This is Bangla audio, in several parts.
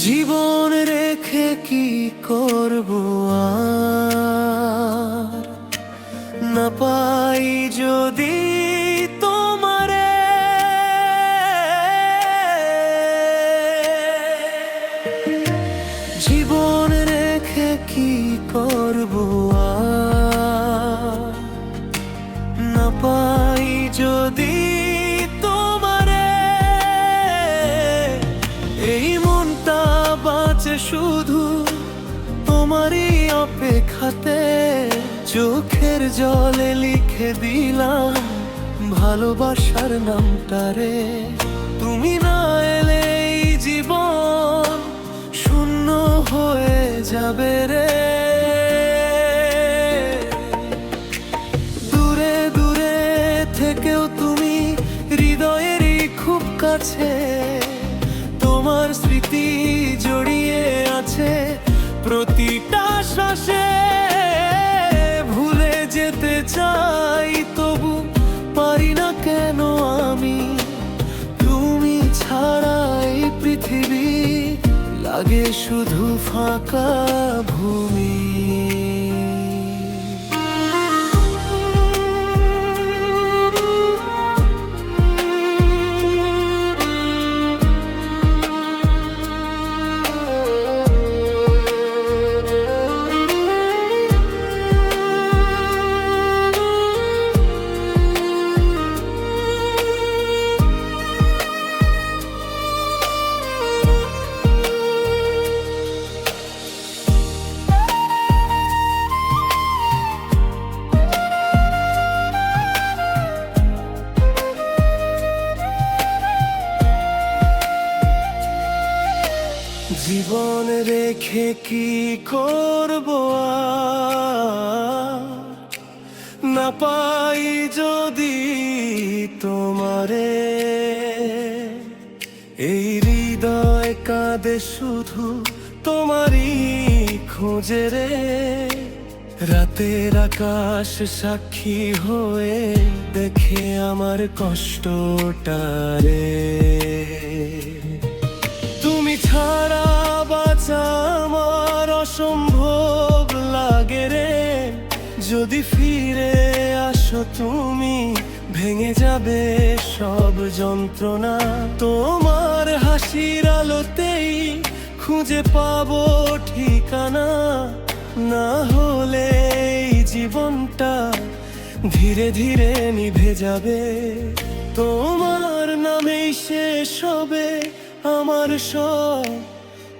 জীবন রেখে কি করব আর, না পাই যদি তোমারে। জীবন রেখে কি করব আর, না পাই যদি তোমারে। এই মনটা বাঁচে শুধু তোমারই অপেক্ষাতে, চোখের জলে লিখে দিলাম ভালোবাসার নামটারে। তুমি না এলে এই জীবন শূন্য হয়ে যাবে রে। দূরে দূরে থেকেও তুমি হৃদয়েরই খুব কাছে, তোমার স্মৃতি জড়িয়ে আছে প্রতিটা শ্বাসে। ভুলে যেতে চাই তবু পারি না কেন আমি, তুমি ছাড়া এই পৃথিবী লাগে শুধু ফাঁকা ভূমি। জীবন রেখে কি করব আর, না পাই যদি তোমারে। এই হৃদয় কাঁদে শুধু তোমারই খোঁজে রে। রাতের আকাশ সাক্ষী হয়ে দেখে আমার কষ্টটারে। তুমি ছাড়া বাঁচা আমার অসম্ভব লাগে রে। যদি ফিরে আসো তুমি ভেঙে যাবে সব যন্ত্রণা। তোমার হাসির আলোতেই খুঁজে পাবো ঠিকানা। না হলে এই জীবনটা ধীরে ধীরে নিভে যাবে। তোমার নামেই শেষ হবে আমার সব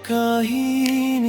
কাহিনী।